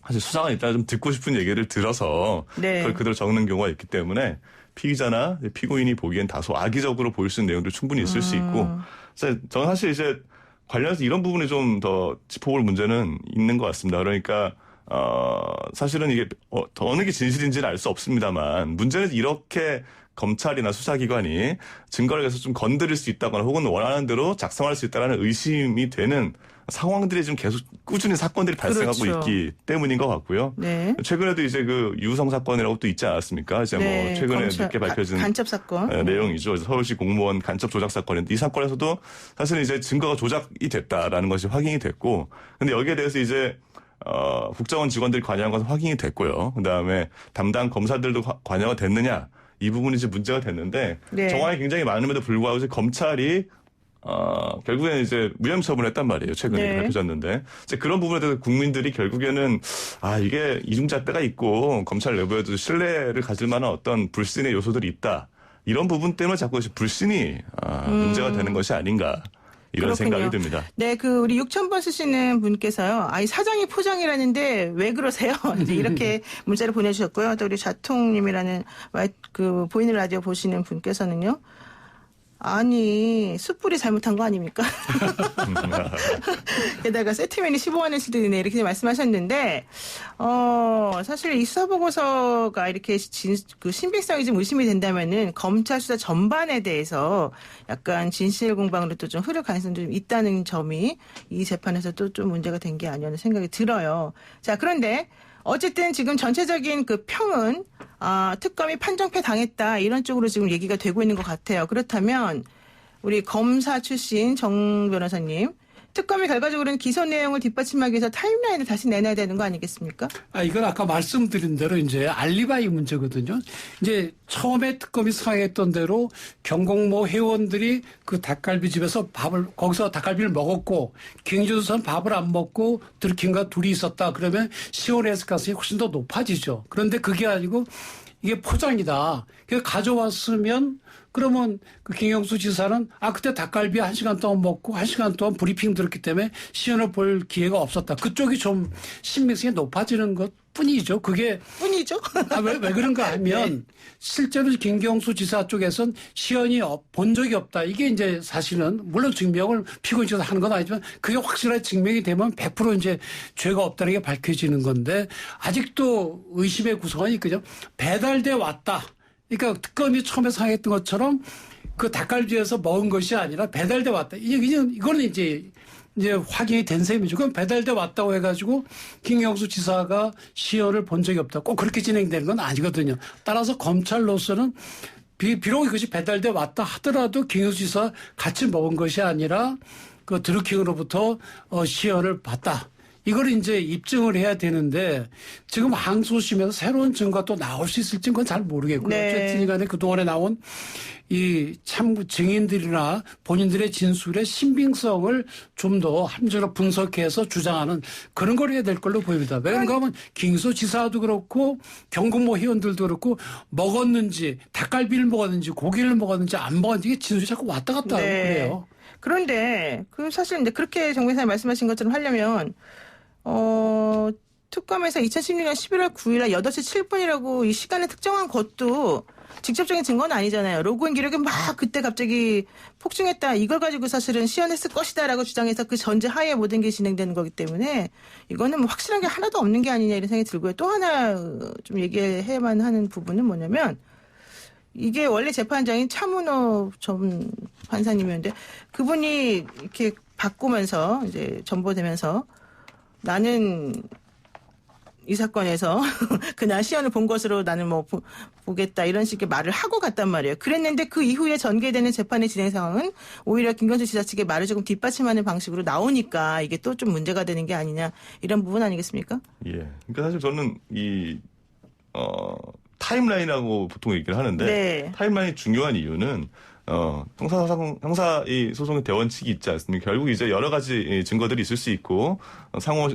사실 수사관이 일단 좀 듣고 싶은 얘기를 들어서
네.
그걸 그대로 적는 경우가 있기 때문에 피의자나 피고인이 보기엔 다소 악의적으로 보일 수 있는 내용도 충분히 있을 수 있고 저는 사실 이제 관련해서 이런 부분이 좀 더 짚어볼 문제는 있는 것 같습니다. 그러니까 사실은 이게 어느 게 진실인지는 알 수 없습니다만 문제는 이렇게 검찰이나 수사기관이 증거를 해서 좀 건드릴 수 있다거나 혹은 원하는 대로 작성할 수 있다는 의심이 되는 상황들이 좀 계속 꾸준히 사건들이 발생하고
그렇죠.
있기 때문인 것 같고요.
네.
최근에도 이제 그 유성 사건이라고 또 있지 않았습니까? 이제
네.
뭐 최근에
검찰,
늦게 밝혀진
간첩 사건.
내용이죠. 서울시 공무원 간첩 조작 사건인데 이 사건에서도 사실은 이제 증거가 조작이 됐다라는 것이 확인이 됐고, 근데 여기에 대해서 이제 국정원 직원들이 관여한 것은 확인이 됐고요. 그다음에 담당 검사들도 관여가 됐느냐 이 부분이 이제 문제가 됐는데
네.
정황이 굉장히 많음에도 불구하고 이제 검찰이 결국에는 이제 무혐의 처분했단 말이에요. 최근에
네.
밝혀졌는데. 이제 그런 부분에 대해서 국민들이 결국에는 이게 이중잣대가 있고 검찰 내부에도 신뢰를 가질 만한 어떤 불신의 요소들이 있다. 이런 부분 때문에 자꾸 불신이 문제가 되는 것이 아닌가. 이런
그렇군요.
생각이 듭니다.
네, 우리 6,000번 쓰시는 분께서요. 사장이 포장이라는데 왜 그러세요? 이제 이렇게 문자를 보내주셨고요. 또 우리 자통님이라는 보이는 라디오 보시는 분께서는요. 아니, 숯불이 잘못한 거 아닙니까? 게다가 세트면이 15만 원씩 드네 이렇게 말씀하셨는데, 사실 이 수사보고서가 이렇게 신빙성이 좀 의심이 된다면은 검찰 수사 전반에 대해서 약간 진실 공방으로 또 좀 흐를 가능성도 좀 있다는 점이 이 재판에서 또 좀 문제가 된 게 아니었나 생각이 들어요. 자, 그런데 어쨌든 지금 전체적인 평은 특검이 판정패 당했다 이런 쪽으로 지금 얘기가 되고 있는 것 같아요. 그렇다면 우리 검사 출신 정 변호사님, 특검이 결과적으로는 기소 내용을 뒷받침하기 위해서 타임라인을 다시 내놔야 되는 거 아니겠습니까?
이건 아까 말씀드린 대로 이제 알리바이 문제거든요. 이제 처음에 특검이 상했던 대로 경공모 회원들이 그 닭갈비집에서 거기서 닭갈비를 먹었고 김경수는 밥을 안 먹고 들킨과 둘이 있었다. 그러면 시온에서 가능성이 훨씬 더 높아지죠. 그런데 그게 아니고 이게 포장이다. 그래서 가져왔으면 그러면 그 김경수 지사는 그때 닭갈비 1시간 동안 먹고 1시간 동안 브리핑 들었기 때문에 시연을 볼 기회가 없었다. 그쪽이 좀 신빙성이 높아지는 것 뿐이죠. 그게
뿐이죠.
왜 그런가 하면
네.
실제로 김경수 지사 쪽에서는 시연이 본 적이 없다. 이게 이제 사실은 물론 증명을 피고인 측에서 하는 건 아니지만 그게 확실하게 증명이 되면 100% 이제 죄가 없다는 게 밝혀지는 건데 아직도 의심의 구성원이 있거든요. 배달돼 왔다. 그러니까 특검이 처음에 상했던 것처럼 그 닭갈비에서 먹은 것이 아니라 배달돼 왔다. 이거는 이제 확인이 된 셈이죠. 그럼 배달돼 왔다고 해가지고 김경수 지사가 시연을 본 적이 없다. 꼭 그렇게 진행되는 건 아니거든요. 따라서 검찰로서는 비록 이것이 배달돼 왔다 하더라도 김경수 지사 같이 먹은 것이 아니라 그 드루킹으로부터 시연을 봤다. 이걸 이제 입증을 해야 되는데 지금 항소심에서 새로운 증거가 또 나올 수 있을지는 그건 잘 모르겠고요.
네.
어쨌든 간에 그동안에 나온 이 참 증인들이나 본인들의 진술의 신빙성을 좀 더 함정으로 분석해서 주장하는 그런 걸 해야 될 걸로 보입니다. 왜냐하면 하면 김경수 지사도 그렇고 경공모 회원들도 그렇고 먹었는지 닭갈비를 먹었는지 고기를 먹었는지 안 먹었는지 이게 진술이 자꾸 왔다 갔다 하고 그래요.
그런데 사실 근데 그렇게 정 변호사님 말씀하신 것처럼 하려면 특검에서 2016년 11월 9일 8시 7분이라고 이 시간을 특정한 것도 직접적인 증거는 아니잖아요. 로그인 기록이 막 그때 갑자기 폭증했다. 이걸 가지고 사실은 시연했을 것이다라고 주장해서 그 전제 하에 모든 게 진행되는 거기 때문에 이거는 뭐 확실한 게 하나도 없는 게 아니냐 이런 생각이 들고요. 또 하나 좀 얘기해야만 하는 부분은 뭐냐면 이게 원래 재판장인 차문호 전 판사님이었는데 그분이 이렇게 바꾸면서 이제 전보되면서 나는 이 사건에서 그날 시연을 본 것으로 나는 보겠다 이런 식의 말을 하고 갔단 말이에요. 그랬는데 그 이후에 전개되는 재판의 진행 상황은 오히려 김경수 지사 측의 말을 조금 뒷받침하는 방식으로 나오니까 이게 또 좀 문제가 되는 게 아니냐 이런 부분 아니겠습니까?
예. 그러니까 사실 저는 타임라인이라고 보통 얘기를 하는데
네.
타임라인이 중요한 이유는 형사 이 소송의 대원칙이 있지 않습니까? 결국 이제 여러 가지 증거들이 있을 수 있고 상호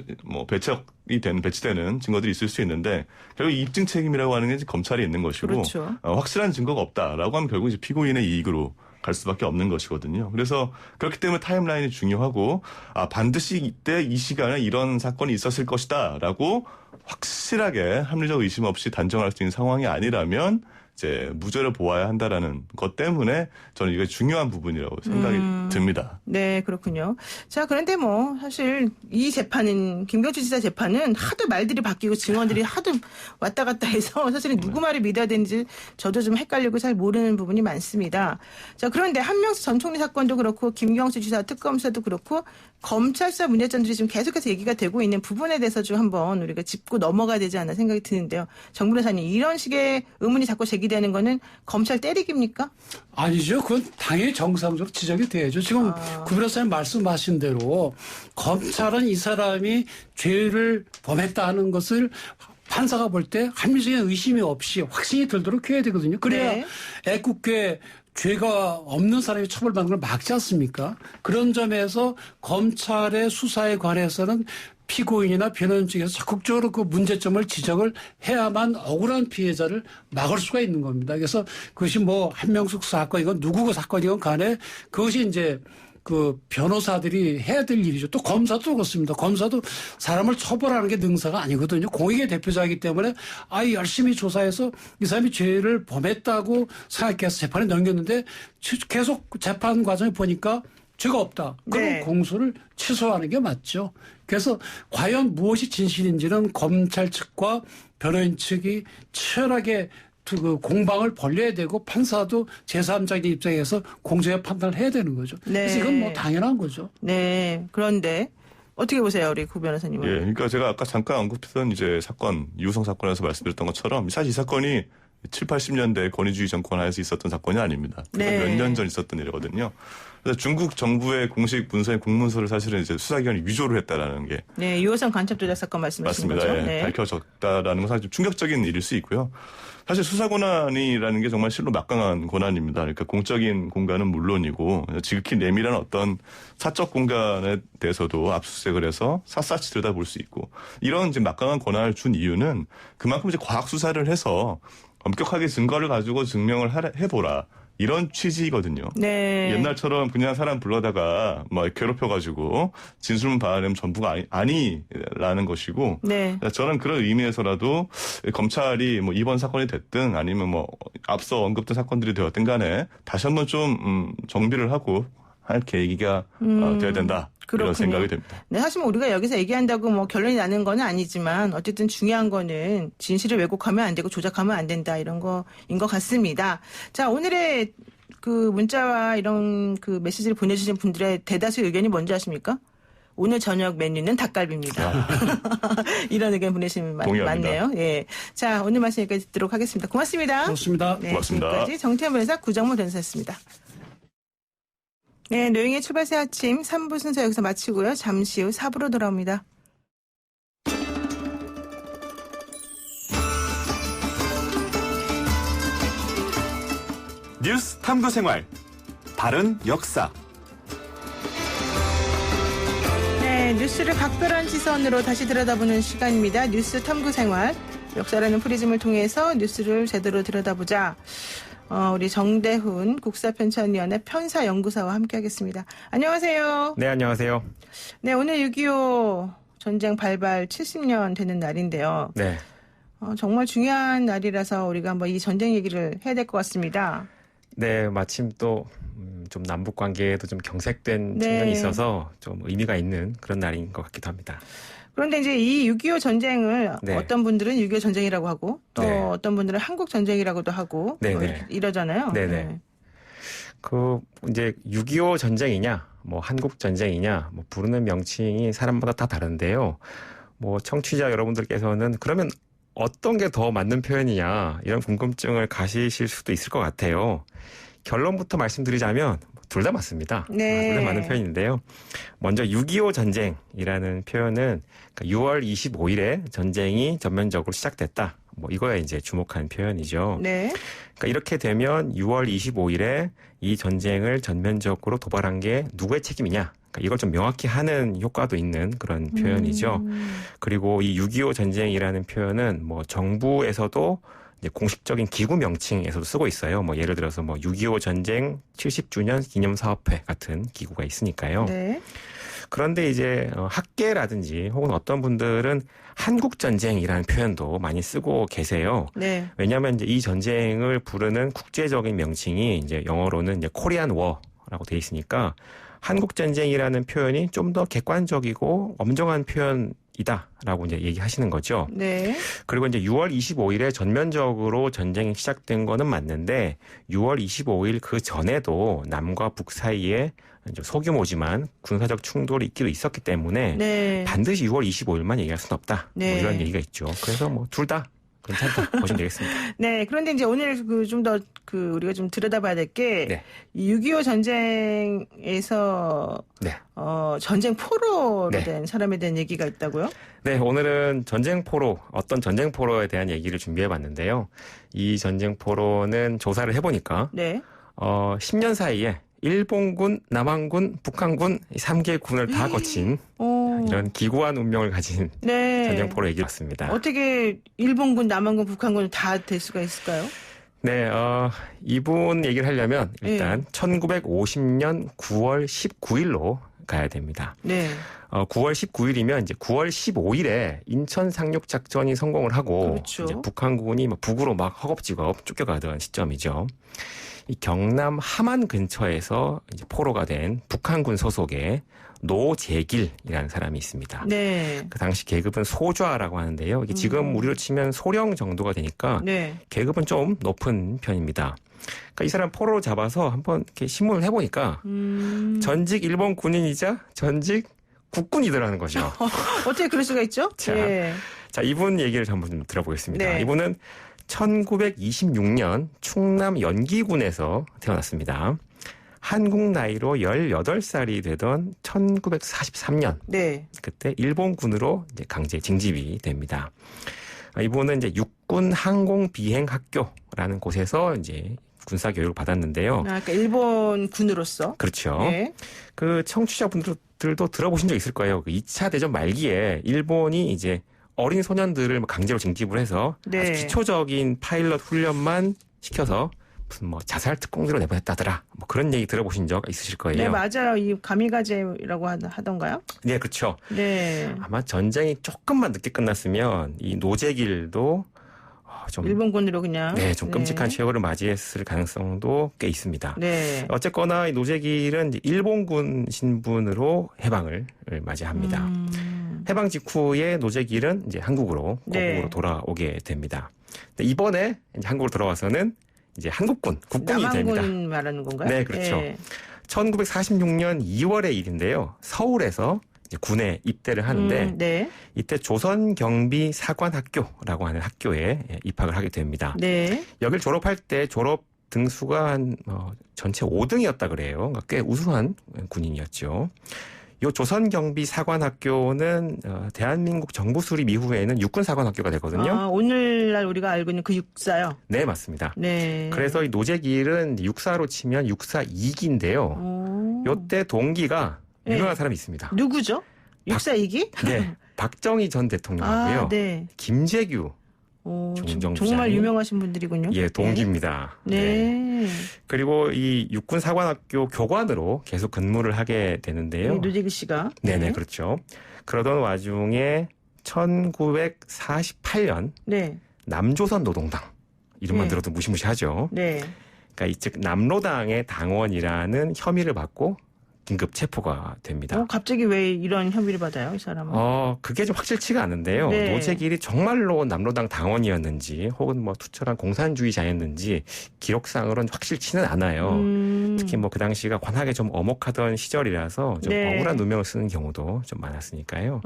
배치되는 증거들이 있을 수 있는데 결국 입증 책임이라고 하는 게 이제 검찰이 있는 것이고
그렇죠.
확실한 증거가 없다라고 하면 결국 이제 피고인의 이익으로 갈 수밖에 없는 것이거든요. 그래서 그렇기 때문에 타임라인이 중요하고 반드시 이때 이 시간에 이런 사건이 있었을 것이다라고 확실하게 합리적 의심 없이 단정할 수 있는 상황이 아니라면 이제 무죄를 보아야 한다라는 것 때문에 저는 이게 중요한 부분이라고 생각이 듭니다.
네, 그렇군요. 자, 그런데 사실 이 재판은 김경수 지사 재판은 하도 말들이 바뀌고 증언들이 하도 왔다 갔다 해서 사실은 누구 말을 믿어야 되는지 저도 좀 헷갈리고 잘 모르는 부분이 많습니다. 자, 그런데 한명수 전 총리 사건도 그렇고 김경수 지사 특검 수사도 그렇고 검찰 수사 문제점들이 지금 계속해서 얘기가 되고 있는 부분에 대해서 좀 한번 우리가 짚고 넘어가야 되지 않나 생각이 드는데요. 정 변호사님, 이런 식의 의문이 자꾸 제기되는 거는 검찰 때리기입니까?
아니죠. 그건 당연히 정상적으로 지적이 돼야죠. 지금 구 변호사님 말씀하신 대로 검찰은 이 사람이 죄를 범했다는 것을 판사가 볼 때 합리적인 의심이 없이 확신이 들도록 해야 되거든요. 그래야
네.
애국계 죄가 없는 사람이 처벌받는 걸 막지 않습니까? 그런 점에서 검찰의 수사에 관해서는 피고인이나 변호인 측에서 적극적으로 그 문제점을 지적을 해야만 억울한 피해자를 막을 수가 있는 겁니다. 그래서 그것이 뭐 한명숙 사건이건 누구가 사건이건 간에 그것이 이제 그 변호사들이 해야 될 일이죠. 또 검사도 그렇습니다. 검사도 사람을 처벌하는 게 능사가 아니거든요. 공익의 대표자이기 때문에 열심히 조사해서 이 사람이 죄를 범했다고 생각해서 재판에 넘겼는데 계속 재판 과정에 보니까 죄가 없다. 그럼
네.
공소를 취소하는 게 맞죠. 그래서 과연 무엇이 진실인지는 검찰 측과 변호인 측이 치열하게 그 공방을 벌려야 되고 판사도 제3자의 입장에서 공정의 판단을 해야 되는 거죠.
네.
그래서 이건 뭐 당연한 거죠.
네. 그런데 어떻게 보세요, 우리 구 변호사님은?
예, 그러니까 제가 아까 잠깐 언급했던 이제 사건, 유성 사건에서 말씀드렸던 것처럼 사실 이 사건이 7, 80년대 권위주의 정권 하에서 있었던 사건이 아닙니다.
네.
몇 년 전 있었던 일이거든요. 그래서 중국 정부의 공식 문서인 공문서를 사실은 이제 수사기관이 위조를 했다라는 게
네, 유호성 간첩 조작 사건 말씀하시는
맞습니다.
거죠?
예,
네.
밝혀졌다라는 건 사실 좀 충격적인 일일 수 있고요. 사실 수사 권한이라는 게 정말 실로 막강한 권한입니다. 그러니까 공적인 공간은 물론이고 지극히 내밀한 어떤 사적 공간에 대해서도 압수수색을 해서 샅샅이 들여다볼 수 있고 이런 이제 막강한 권한을 준 이유는 그만큼 이제 과학 수사를 해서 엄격하게 증거를 가지고 증명을 해보라. 이런 취지거든요.
네.
옛날처럼 그냥 사람 불러다가 뭐 괴롭혀가지고 진술문 받아내면 전부가 아니라는 것이고.
네.
저는 그런 의미에서라도 검찰이 뭐 이번 사건이 됐든 아니면 뭐 앞서 언급된 사건들이 되었든 간에 다시 한번 좀 정비를 하고 할 계기가 돼야 된다.
그렇군요.
이런 생각이 됩니다.
네, 사실 뭐 우리가 여기서 얘기한다고 뭐 결론이 나는 건 아니지만 어쨌든 중요한 거는 진실을 왜곡하면 안 되고 조작하면 안 된다 이런 거인 것 같습니다. 자, 오늘의 그 문자와 이런 그 메시지를 보내주신 분들의 대다수 의견이 뭔지 아십니까? 오늘 저녁 메뉴는 닭갈비입니다. 이런 의견 보내시면 많네요. 예. 자, 오늘 말씀 여기까지 듣도록 하겠습니다. 고맙습니다.
그렇습니다.
네,
고맙습니다.
지금까지 정태현 변호사 구정모 변호사였습니다. 네, 노영의 출발새 아침 3부 순서 여기서 마치고요. 잠시 후 4부로 돌아옵니다.
뉴스 탐구 생활. 바른 역사.
네, 뉴스를 각별한 시선으로 다시 들여다보는 시간입니다. 뉴스 탐구 생활. 역사라는 프리즘을 통해서 뉴스를 제대로 들여다보자. 우리 정대훈 국사편찬위원회 편사연구사와 함께하겠습니다. 안녕하세요.
네, 안녕하세요.
네, 오늘 6.25 전쟁 발발 70년 되는 날인데요.
네.
정말 중요한 날이라서 우리가 한번 이 전쟁 얘기를 해야 될 것 같습니다.
네, 마침 또 좀 남북 관계에도 좀 경색된
네.
측면이 있어서 좀 의미가 있는 그런 날인 것 같기도 합니다.
그런데 이제 이 6.25 전쟁을
네.
어떤 분들은 6.25 전쟁이라고 하고 또
네.
어떤 분들은 한국 전쟁이라고도 하고
네,
뭐
네.
이러잖아요.
네네. 그 이제 6.25 전쟁이냐, 뭐 한국 전쟁이냐, 뭐 부르는 명칭이 사람마다 다 다른데요. 뭐 청취자 여러분들께서는 그러면 어떤 게 더 맞는 표현이냐 이런 궁금증을 가지실 수도 있을 것 같아요. 결론부터 말씀드리자면 둘 다 맞습니다.
네.
둘 다 맞는 표현인데요. 먼저 6.25 전쟁이라는 표현은 6월 25일에 전쟁이 전면적으로 시작됐다. 뭐 이거에 이제 주목한 표현이죠.
네.
그러니까 이렇게 되면 6월 25일에 이 전쟁을 전면적으로 도발한 게 누구의 책임이냐? 그러니까 이걸 좀 명확히 하는 효과도 있는 그런 표현이죠. 그리고 이 6.25 전쟁이라는 표현은 뭐 정부에서도 이제 공식적인 기구 명칭에서도 쓰고 있어요. 뭐 예를 들어서 뭐 6.25 전쟁 70주년 기념사업회 같은 기구가 있으니까요.
네.
그런데 이제 학계라든지 혹은 어떤 분들은 한국전쟁이라는 표현도 많이 쓰고 계세요.
네.
왜냐하면 이제 이 전쟁을 부르는 국제적인 명칭이 이제 영어로는 이제 코리안 워라고 돼 있으니까 한국전쟁이라는 표현이 좀 더 객관적이고 엄정한 표현이다라고 이제 얘기하시는 거죠.
네.
그리고 이제 6월 25일에 전면적으로 전쟁이 시작된 거는 맞는데 6월 25일 그 전에도 남과 북 사이에 이제 소규모지만 군사적 충돌이 있기도 있었기 때문에
네.
반드시 6월 25일만 얘기할 수는 없다.
네.
뭐 이런 얘기가 있죠. 그래서 뭐 둘 다 괜찮다 보시면 되겠습니다.
네. 그런데 이제 오늘 좀 더 우리가 좀 들여다봐야 될 게
네.
6.25 전쟁에서
네.
전쟁 포로로
네.
된 사람에 대한 얘기가 있다고요?
네, 오늘은 전쟁포로, 어떤 전쟁포로에 대한 얘기를 준비해 봤는데요. 이 전쟁포로는 조사를 해보니까,
네.
10년 사이에 일본군, 남한군, 북한군 3개 군을 다 거친 이런 기구한 운명을 가진
네.
전쟁포로 얘기했습니다.
어떻게 일본군, 남한군, 북한군 다 될 수가 있을까요?
네, 이분 얘기를 하려면 일단 1950년 9월 19일로 가야 됩니다.
네.
9월 19일이면 이제 9월 15일에 인천 상륙 작전이 성공을 하고
그렇죠.
이제 북한군이 북으로 막 허겁지겁 쫓겨가던 시점이죠. 이 경남 함안 근처에서 이제 포로가 된 북한군 소속의 노재길이라는 사람이 있습니다.
네.
그 당시 계급은 소좌라고 하는데요. 이게 지금 우리로 치면 소령 정도가 되니까
네.
계급은 좀 높은 편입니다. 그러니까 이 사람 포로로 잡아서 한번 이렇게 신문을 해보니까 전직 일본 군인이자 전직 국군이더라는 거죠.
어떻게 그럴 수가 있죠?
자,
네.
자, 이분 얘기를 한번 좀 들어보겠습니다.
네.
이분은 1926년 충남 연기군에서 태어났습니다. 한국 나이로 18살이 되던 1943년
네.
그때 일본군으로 이제 강제 징집이 됩니다. 이분은 이제 육군 항공비행학교라는 곳에서 이제 군사 교육을 받았는데요.
그러니까 일본 군으로서.
그렇죠.
네.
그 청취자분들도 들어보신 적 있을 거예요. 그 2차 대전 말기에 일본이 이제 어린 소년들을 강제로 징집을 해서
네.
아주 기초적인 파일럿 훈련만 시켜서 무슨 자살 특공대로 내보냈다더라. 그런 얘기 들어보신 적 있으실 거예요.
네, 맞아요. 이 가미가제라고 하던가요?
네, 그렇죠.
네.
아마 전쟁이 조금만 늦게 끝났으면 이 노재길도 좀
일본군으로 그냥.
네, 좀 끔찍한 최후를 맞이했을 가능성도 꽤 있습니다.
네.
어쨌거나 이 노재길은 이제 일본군 신분으로 해방을 맞이합니다. 해방 직후에 노재길은 이제 한국으로 고국으로
네.
돌아오게 됩니다. 근데 이번에 이제 한국으로 돌아와서는 이제 한국군이 됩니다.
남한군 말하는 건가요?
네, 그렇죠. 1946년 2월의 일인데요. 서울에서 이제 군에 입대를 하는데
네.
이때 조선경비사관학교라고 하는 학교에 입학을 하게 됩니다.
네.
여길 졸업할 때 졸업 등수가 한 전체 5등이었다 그래요. 그러니까 꽤 우수한 군인이었죠. 이 조선경비사관학교는 대한민국 정부 수립 이후에는 육군사관학교가 되거든요.
아, 오늘날 우리가 알고 있는 그 육사요?
네, 맞습니다.
네.
그래서 이 노재길은 육사로 치면 육사 2기인데요. 요때 동기가 유명한 사람이 있습니다.
누구죠? 육사 2기?
네, 박정희 전 대통령하고요.
아, 네.
김재규
정말
주장이.
유명하신 분들이군요.
예, 동기입니다.
네.
그리고 이 육군사관학교 교관으로 계속 근무를 하게 되는데요.
노재길 씨가.
네네, 그렇죠. 그러던 와중에 1948년
네.
남조선 노동당 이름만
네.
들어도 무시무시하죠.
네.
그러니까 즉 남로당의 당원이라는 혐의를 받고 긴급 체포가 됩니다.
갑자기 왜 이런 혐의를 받아요, 이 사람은?
그게 좀 확실치가 않은데요.
네.
노재길이 정말로 남로당 당원이었는지 혹은 투철한 공산주의자였는지 기록상으로는 확실치는 않아요. 특히 그 당시가 관학에 좀 엄혹하던 시절이라서 좀
네.
억울한 누명을 쓰는 경우도 좀 많았으니까요.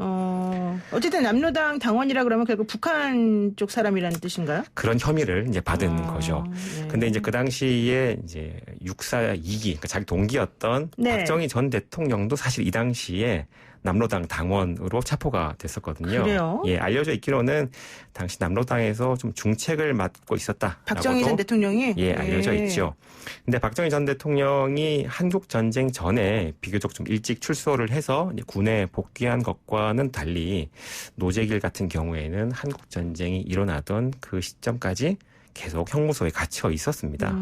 어쨌든 남로당 당원이라 그러면 결국 북한 쪽 사람이라는 뜻인가요?
그런 혐의를 이제 받은 거죠.
네.
근데 이제 그 당시에 이제 육사 2기, 그러니까 자기 동기였던
네.
박정희 전 대통령도 사실 이 당시에 남로당 당원으로 체포가 됐었거든요.
그래요?
예, 알려져 있기로는 당시 남로당에서 좀 중책을 맡고 있었다라고도
박정희 전 대통령이?
예, 알려져 있죠. 근데 박정희 전 대통령이 한국 전쟁 전에 비교적 좀 일찍 출소를 해서 이제 군에 복귀한 것과는 달리 노재길 같은 경우에는 한국 전쟁이 일어나던 그 시점까지 계속 형무소에 갇혀 있었습니다.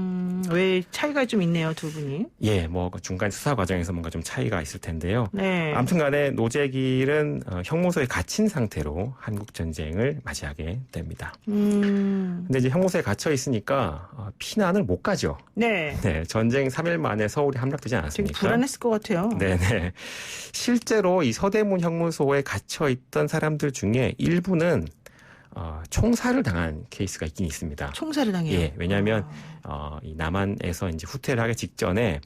왜 차이가 좀 있네요, 두 분이.
예, 그 중간 수사 과정에서 뭔가 좀 차이가 있을 텐데요.
네.
아무튼간에 노재길은 형무소에 갇힌 상태로 한국 전쟁을 맞이하게 됩니다. 근데 이제 형무소에 갇혀 있으니까 피난을 못 가죠.
네.
네, 전쟁 3일 만에 서울이 함락되지
되게
않았습니까?
불안했을 것 같아요.
네네. 실제로 이 서대문 형무소에 갇혀 있던 사람들 중에 일부는 총살을 당한 케이스가 있긴 있습니다.
총살을 당해요.
예, 왜냐하면 이 남한에서 이제 후퇴를 하기 직전에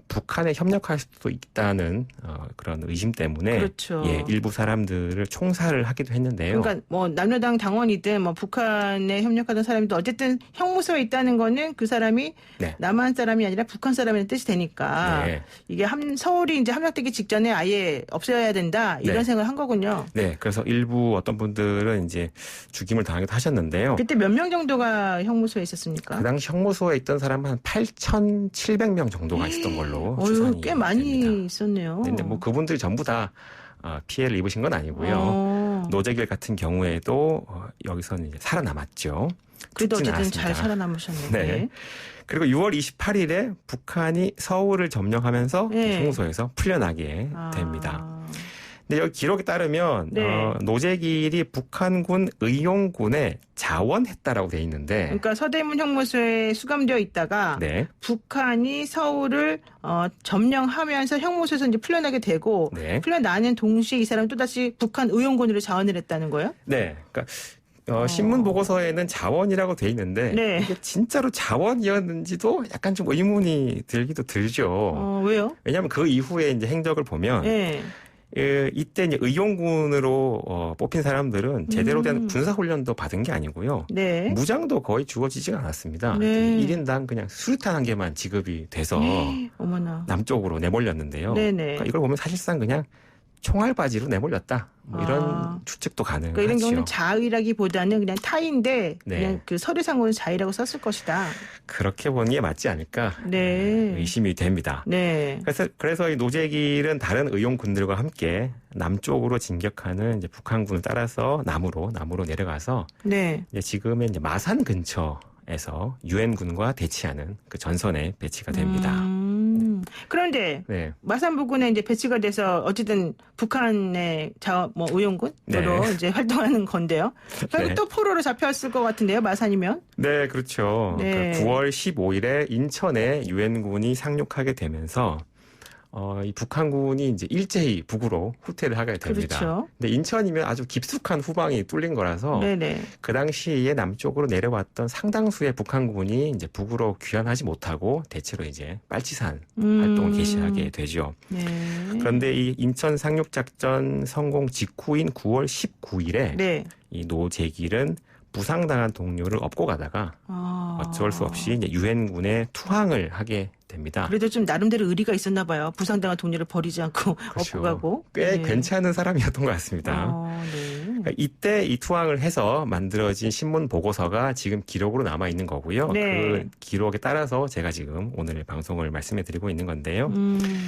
북한에 협력할 수도 있다는 그런 의심 때문에
그렇죠.
예, 일부 사람들을 총살을 하기도 했는데요.
그러니까 뭐 남녀당 당원이든 뭐 북한에 협력하던 사람도 어쨌든 형무소에 있다는 거는 그 사람이
네.
남한 사람이 아니라 북한 사람이라는 뜻이 되니까
네.
이게 서울이 이제 함락되기 직전에 아예 없애야 된다 이런
네.
생각을 한 거군요.
네, 그래서 일부 어떤 분들은 이제 죽임을 당하기도 하셨는데요.
그때 몇 명 정도가 형무소에 있었습니까?
그 당시 형무소에 있던 사람은 한 8,700명 정도가 있었던 걸로
어휴,
추산이
꽤 많이
됩니다.
있었네요.
근데 뭐 그분들이 전부 다 피해를 입으신 건 아니고요.
어.
노재길 같은 경우에도 여기서는 이제 살아남았죠.
그래도
죽지는
어쨌든 잘
않았습니다.
살아남으셨네요.
네. 그리고 6월 28일에 북한이 서울을 점령하면서
네.
형무소에서 풀려나게 됩니다.
아.
근데 여기 기록에 따르면
네.
노재길이 북한군 의용군에 자원했다라고 돼 있는데
그러니까 서대문 형무소에 수감되어 있다가
네.
북한이 서울을 점령하면서 형무소에서 이제 풀려나게 되고
네.
풀려나는 동시에 이 사람은 또다시 북한 의용군으로 자원을 했다는 거예요?
네. 그러니까 신문 보고서에는 자원이라고 돼 있는데
네.
이게 진짜로 자원이었는지도 약간 좀 의문이 들기도 들죠.
왜요?
왜냐하면 그 이후에 이제 행적을 보면
네.
이때 이제 의용군으로 뽑힌 사람들은 제대로 된 군사 훈련도 받은 게 아니고요.
네.
무장도 거의 주어지지가 않았습니다.
네.
1인당 그냥 수류탄 한 개만 지급이 돼서
어머나.
남쪽으로 내몰렸는데요.
네네.
그러니까 이걸 보면 사실상 그냥 총알바지로 내몰렸다. 뭐 이런 추측도 가능하죠.
그러니까 이런 경우는 자의라기보다는 그냥 타인데
네.
그냥 그 서류상으로는 자의라고 썼을 것이다.
그렇게 보는 게 맞지 않을까
네.
의심이 됩니다.
네.
그래서 이 노재길은 다른 의용군들과 함께 남쪽으로 진격하는 이제 북한군을 따라서 남으로 내려가서
네.
이제 지금의 이제 마산 근처에서 유엔군과 대치하는 그 전선에 배치가 됩니다.
그런데
네.
마산 부근에 이제 배치가 돼서 어쨌든 북한의 의용군으로
네.
이제 활동하는 건데요. 결국
네.
또 포로로 잡혔을 것 같은데요, 마산이면.
네, 그렇죠.
네.
그러니까 9월 15일에 인천에 유엔군이 상륙하게 되면서 이 북한군이 이제 일제히 북으로 후퇴를 하게 됩니다.
그렇죠.
근데 인천이면 아주 깊숙한 후방이 뚫린 거라서
네네.
그 당시에 남쪽으로 내려왔던 상당수의 북한군이 이제 북으로 귀환하지 못하고 대체로 이제 빨치산 활동을 개시하게 되죠.
네.
그런데 이 인천 상륙 작전 성공 직후인 9월 19일에
네.
이 노재길은 부상당한 동료를 업고 가다가 어쩔 수 없이 이제 유엔군에 투항을 하게 됩니다.
그래도 좀 나름대로 의리가 있었나 봐요. 부상당한 동료를 버리지 않고
그렇죠.
업고 가고.
꽤
네.
괜찮은 사람이었던 것 같습니다.
네.
그러니까 이때 이 투항을 해서 만들어진 신문 보고서가 지금 기록으로 남아 있는 거고요.
네.
그 기록에 따라서 제가 지금 오늘 방송을 말씀해 드리고 있는 건데요.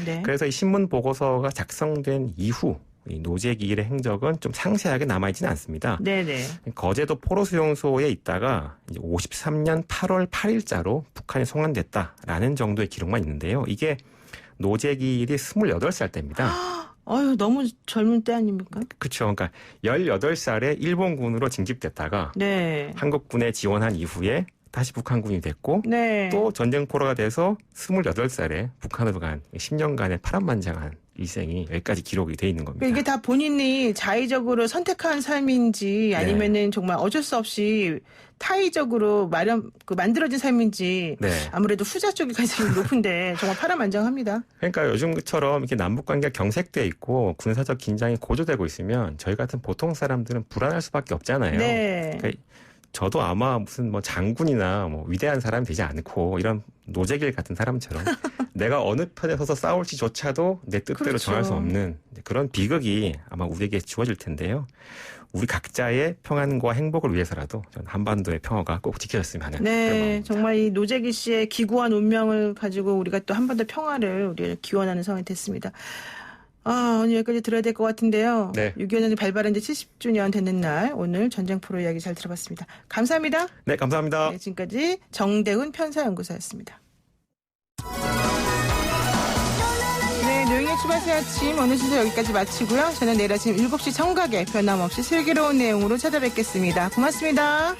네.
그래서 이 신문 보고서가 작성된 이후 이 노재길의 행적은 좀 상세하게 남아있지는 않습니다.
네네.
거제도 포로수용소에 있다가 이제 53년 8월 8일자로 북한에 송환됐다라는 정도의 기록만 있는데요. 이게 노재길이 28살 때입니다.
아유, 너무 젊은 때 아닙니까?
그렇죠. 그러니까 18살에 일본군으로 징집됐다가
네.
한국군에 지원한 이후에 다시 북한군이 됐고
네.
또 전쟁 포로가 돼서 28살에 북한으로 간 10년간의 파란만장한 일생이 여기까지 기록이 돼 있는 겁니다.
이게 다 본인이 자의적으로 선택한 삶인지 아니면은 정말 어쩔 수 없이 타의적으로 만들어진 삶인지
네.
아무래도 후자 쪽이 가능성이 높은데 정말 파란만장합니다.
그러니까 요즘처럼 이렇게 남북 관계가 경색돼 있고 군사적 긴장이 고조되고 있으면 저희 같은 보통 사람들은 불안할 수밖에 없잖아요.
네.
그러니까 저도 아마 무슨 뭐 장군이나 뭐 위대한 사람이 되지 않고 이런 노재길 같은 사람처럼 내가 어느 편에 서서 싸울지조차도 내 뜻대로
그렇죠.
정할 수 없는 그런 비극이 아마 우리에게 주어질 텐데요. 우리 각자의 평안과 행복을 위해서라도 저는 한반도의 평화가 꼭 지켜졌으면 하는 그런
네,
마음입니다.
정말 이 노재기 씨의 기구한 운명을 가지고 우리가 또 한반도 평화를 우리가 기원하는 상황이 됐습니다. 오늘 여기까지 들어야 될 것 같은데요.
네.
6.25년이 발발한 지 70주년 되는 날 오늘 전쟁 프로 이야기 잘 들어봤습니다. 감사합니다.
네, 감사합니다.
네, 지금까지 정대훈 편사연구소였습니다. 네, 노영의 주말새 아침 오늘 순서 여기까지 마치고요. 저는 내일 아침 7시 정각에 변함없이 슬기로운 내용으로 찾아뵙겠습니다. 고맙습니다.